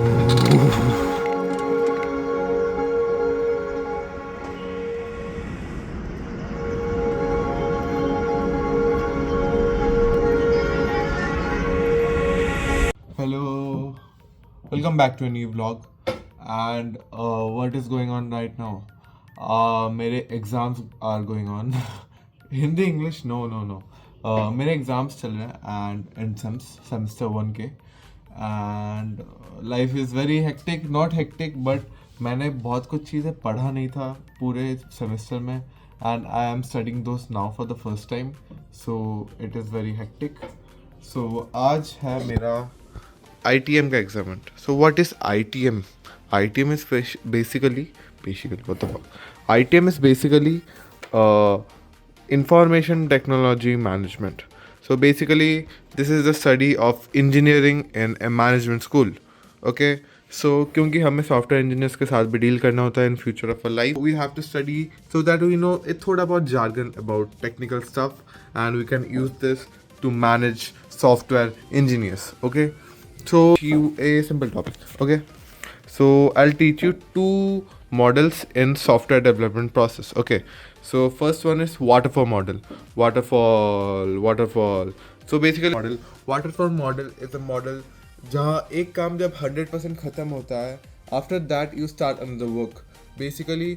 Hello, welcome back to a new vlog. And what is going on right now? मेरे exams are going on. Hindi English no no no मेरे exams चल रहे हैं and in semester one के end life is very hectic not hectic but मैंने बहुत कुछ चीज़ें पढ़ा नहीं था पूरे सेमेस्टर में and I am studying those now for the first time so it is very hectic so आज है मेरा ITM का exam. So what is ITM? ITM is basically what the fuck? ITM is basically information technology management. So basically this is the study of engineering in a management school. Okay. So क्योंकि हमें software engineers के साथ भी deal करना होता है in future of a life we have to study so that we know it थोड़ा बहुत jargon about technical stuff and we can use this to manage software engineers. Okay. So you a simple topic. Okay. So I'll teach you two models in software development process. Okay. So first one is waterfall model. Waterfall. So basically waterfall model is a model जहाँ एक काम जब 100% ख़त्म होता है after that you start another work basically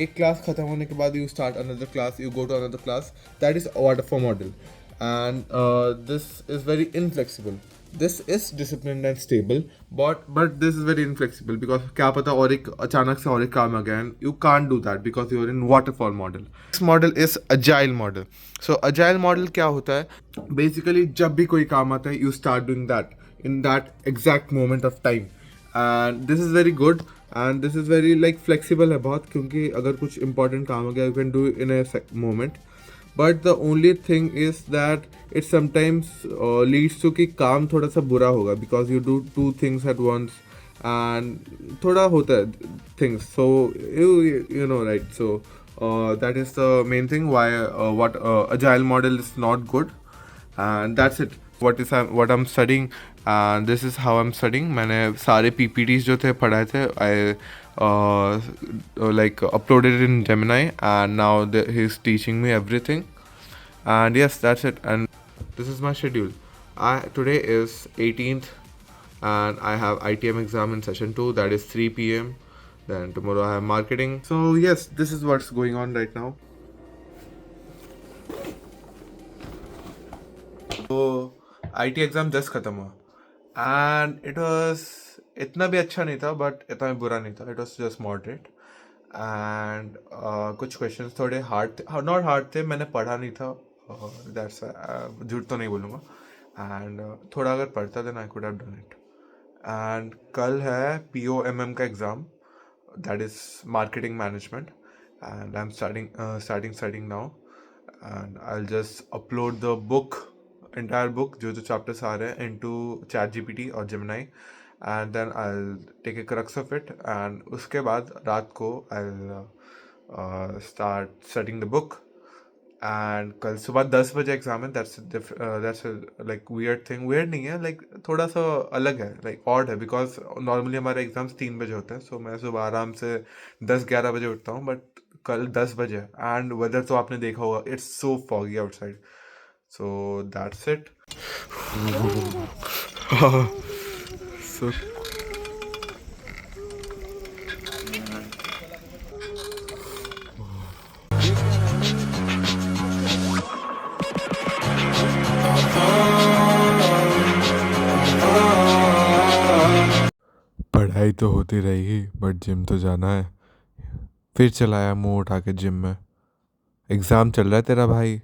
एक class ख़त्म होने के बाद you start another class you go to another class that is waterfall model and this is very inflexible. This is disciplined and stable, but this is very inflexible because क्या पता और एक अचानक से और एक काम आ गया and you can't do that because you are in waterfall model. This model is agile model. So agile model क्या होता है? Basically जब भी कोई काम आता है you start doing that in that exact moment of time and this is very good and this is very like flexible है बहुत क्योंकि अगर कुछ important काम आ गया you can do it in a moment. But the only thing is that it sometimes leads to कि काम थोड़ा सा बुरा होगा because you do two things at once and थोड़ा होता है things so you know right so that is the main thing why what agile model is not good and that's it what I'm studying and this is how I'm studying. मैंने सारे PPTs जो थे पढ़ाए थे I like uploaded it in Gemini and now he's teaching me everything and yes that's it and this is my schedule. Today is 18th and I have ITM exam in session 2 that is 3 p.m. Then tomorrow I have marketing. So yes, this is what's going on right now. So IT exam just ख़त्म हुआ and it was इतना भी अच्छा नहीं था but इतना भी बुरा नहीं था it was just moderate and कुछ क्वेश्चंस थोड़े हार्ड थे नॉट हार्ड थे मैंने पढ़ा नहीं था दैट्स झूठ तो नहीं बोलूँगा एंड थोड़ा अगर पढ़ता then I could have done it and कल है POMM का exam that is marketing management and I am starting now and I'll just upload the entire book जो chapters आ रहे हैं into ChatGPT और Gemini and then I'll take a crux of it and उसके बाद रात को I'll start studying the book and कल सुबह 10 बजे एग्जाम है that's a like weird thing weird नहीं है like थोड़ा सा अलग है like odd है because normally हमारे एग्जाम्स 3 बजे होते हैं so मैं सुबह आराम से 10-11 बजे उठता हूँ but कल 10 बजे एंड वेदर तो आपने देखा होगा it's so foggy outside so that's it so पढ़ाई तो होती रहेगी बट जिम तो जाना है फिर चलाया मुंह उठा के जिम में एग्ज़ाम चल रहा है तेरा भाई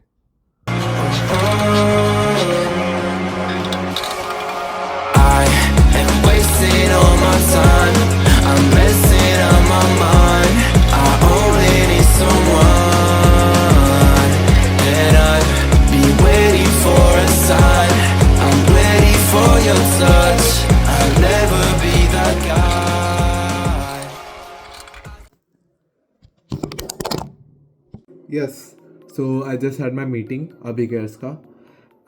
Yes, so I just had my meeting, Abhi Cares ka,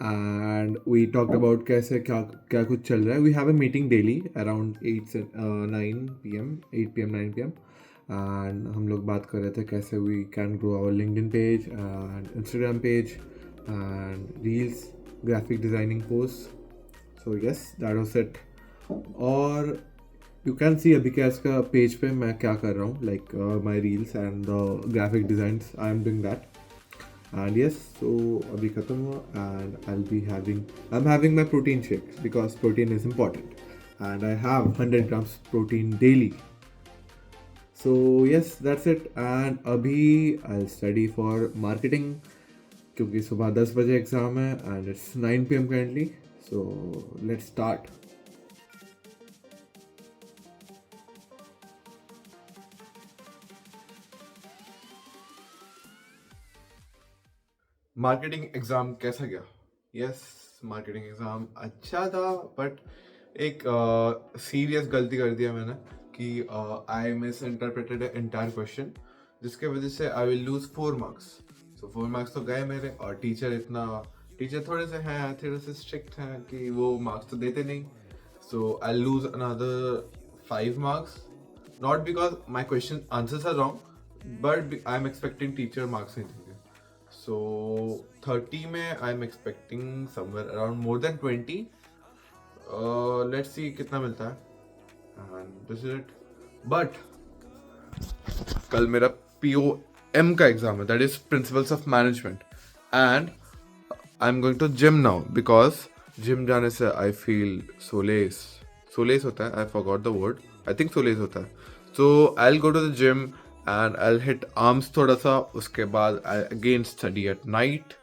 and we talked about कैसे क्या क्या कुछ चल रहा है. We have a meeting daily around 9 p.m. 8 p.m. 9 p.m. and हम लोग बात कर रहे थे कैसे we can grow our LinkedIn page and Instagram page and reels, graphic designing posts. So yes, that was it. और यू कैन सी अभिकैस का पेज पे मैं क्या कर रहा हूँ, like my reels and the graphic designs I am doing that. And yes, so अभी ख़त्म हुआ and I am having my protein shakes because protein is important and I have 100 grams protein daily. So yes, that's it. And अभी I study for marketing क्योंकि सुबह 10 बजे exam है and it's 9 p.m. Currently. So let's start. Marketing exam कैसा गया? Yes, marketing exam अच्छा था, but एक सीरियस गलती कर दिया मैंने कि I miss interpreted entire question, जिसके वजह से I will lose 4 marks. So 4 marks तो गए मेरे. और टीचर थोड़े से हैं, थोड़े से स्ट्रिक्ट हैं कि वो मार्क्स तो देते नहीं. So I lose another 5 marks, not because my question answers are wrong, but I am expecting teacher marks नहीं देंगे. So 30 में I am expecting somewhere around more than 20. Let's see कितना मिलता है. And this is it. But कल मेरा POM का exam है, that is principles of management. And I am going to gym now because gym जाने से आई फील सोलेस. सोलेस होता है, I forgot the word. I think solace होता है. So I will go to the gym and I'll hit arms थोड़ा सा. उसके बाद I again study at night.